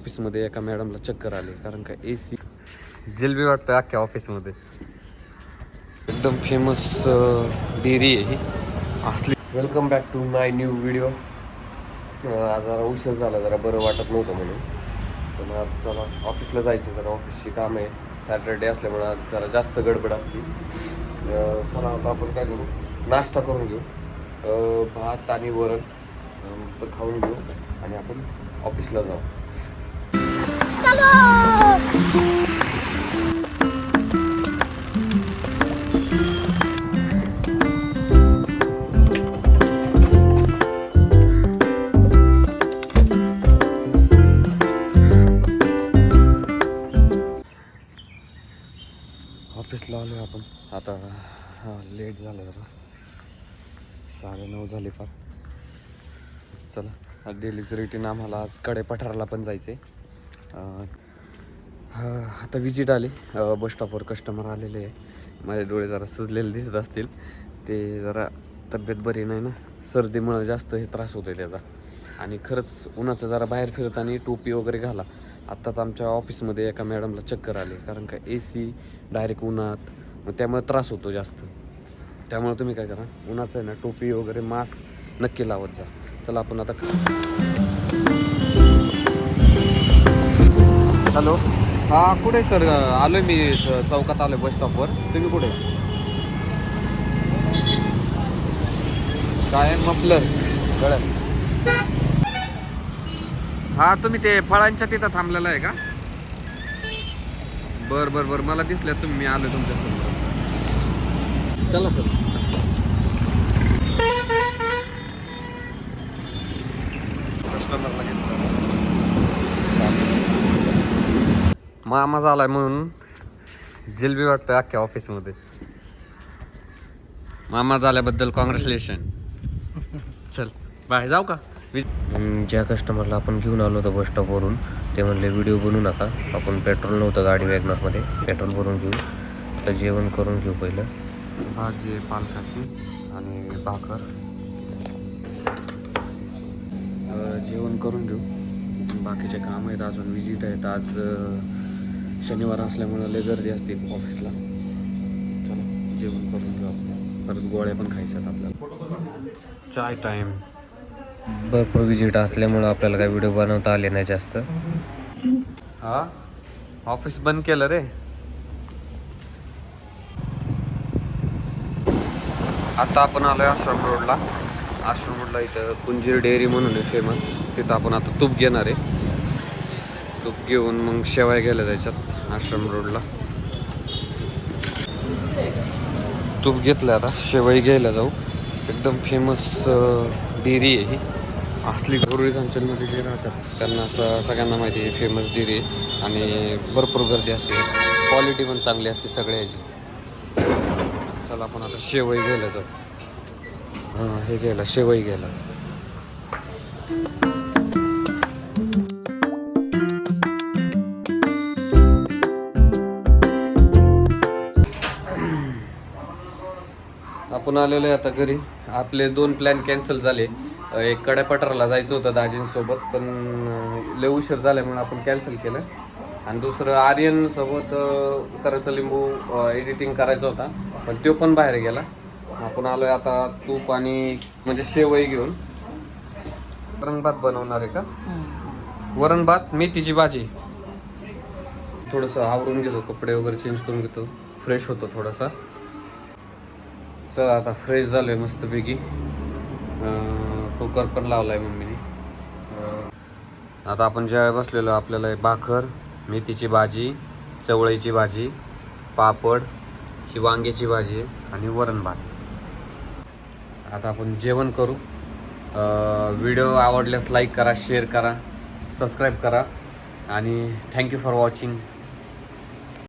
ऑफिसमध्ये एका मॅडमला चक्कर आली कारण का AC जिलबी वाटतं अख्ख्या ऑफिसमध्ये. एकदम फेमस डेअरी आहे ही असली. Welcome back to my new video. आज जरा उशीर झाला, जरा बरं वाटत नव्हतं म्हणून, पण आज चला ऑफिसला जायचं, जरा ऑफिसची काम आहे. सॅटर्डे असल्यामुळे आज जरा जास्त गडबड असते. चला आता आपण काय करू, नाश्ता करून घेऊ, भात आणि वरण मस्त खाऊन घेऊ आणि आपण ऑफिसला जाऊ. ऑफिसला आलो आहे आपण आता. लेट झालं जरा, 9:30 झाले फार. चला डेलीचं रुटीन, आम्हाला आज कडेपठाराला पण जायचं आहे. आता विजिट आली, बस स्टॉपवर कस्टमर आलेले आहे. माझे डोळे जरा सुजलेले दिसत असतील, ते जरा तब्येत बरी नाही ना, सर्दीमुळे जास्त हे त्रास होतो आहे त्याचा. आणि खरंच उन्हाचं जरा बाहेर फिरताना टोपी वगैरे घाला. आत्ताच आमच्या ऑफिसमध्ये एका मॅडमला चक्कर आली कारण का AC डायरेक्ट उन्हात, मग त्यामुळे त्रास होतो जास्त. त्यामुळे तुम्ही काय करा, उन्हाचं आहे ना, टोपी वगैरे मास्क नक्की लावत जा. चला आपण आता. हॅलो, हां कुठे सर? आलो आहे मी, चौकात आलो आहे बस स्टॉपवर. तुम्ही कुठे? काय मफलर गळ्यात? हां तुम्ही ते फळांच्या तिथं थांबलेलं आहे का? बरं बरं बरं, मला दिसल्या तुम्ही, मी आलो तुमच्यासमोर. चला सर. कस्टमरला घेतलं, मामा झालाय म्हणून जिलबी वाटतं अख्ख्या ऑफिसमध्ये. मामा झाल्याबद्दल कॉंग्रॅच्युलेशन. चल बाय, जाऊ का? ज्या कस्टमरला आपण घेऊन आलो होतो बस स्टॉपवरून, ते म्हणले व्हिडिओ बनवू नका, आपण पेट्रोल नव्हतं गाडी वॅगनरमध्ये, पेट्रोल भरून घेऊ. आता जेवण करून घेऊ. पहिलं भाजी पालकाची आणि भाकर, जेवण करून घेऊ. बाकीचे काम आहेत, अजून विजिट आहेत. आज शनिवार असल्यामुळे लय गर्दी असते ऑफिसला. चला जेवण करून घेऊ आपण, परत गोळ्या पण खायच्यात आपल्याला. चाय टाईम. भरपूर विजिट असल्यामुळं आपल्याला काही व्हिडिओ बनवता आले नाही जास्त. हा ऑफिस बंद केलं रे. आता आपण आलोय आश्रम रोडला. आश्रम रोडला इथं कुंजीर डेअरी म्हणून आहे फेमस, तिथं आपण आता तूप घेणार आहे. तूप घेऊन मग शेवाय घ्यायला जायच्यात आश्रम रोडला. तूप घेतलं, आता शेवाई घ्यायला जाऊ. एकदम फेमस डेअरी आहे ही असली. गौरी कांचनमध्ये जे राहतात त्यांना सगळ्यांना माहिती आहे, फेमस डेअरी आहे आणि भरपूर गर्दी असते, क्वालिटी पण चांगली असते सगळ्याची. चला आपण आता शेवई घ्यायला जाऊ. हां हे घ्यायला, शेवई घ्यायला. आपण आलेलो आहे आता घरी. आपले 2 प्लॅन कॅन्सल झाले. एक कडेपठाराला जायचं होतं दाजींसोबत, पण लय उशीर झाल्यामुळे आपण कॅन्सल केलं. आणि दुसरं आर्यनसोबत उताराचं लिंबू एडिटिंग करायचा होता, पण तो पण बाहेर गेला. आपण आलो आहे आता तूप आणि म्हणजे शेवई घेऊन. वरण भात बनवणार आहे का? वरण भात, मेथीची भाजी. थोडंसं आवरून घेतो, कपडे वगैरे चेंज करून घेतो, फ्रेश होतो थोडासा. चला आता फ्रेश झालो आहे मस्तपैकी. कुकर पण लावला आहे मम्मीने. आता आपण जेवायला बसलेलो. आपल्याला भाकर, मेथीची भाजी, चवळीची भाजी, पापड, ही वांग्याची भाजी आणि वरण भात. आता आपण जेवण करू. व्हिडिओ आवडल्यास लाईक करा, शेअर करा, सबस्क्राईब करा आणि थँक्यू फॉर वॉचिंग.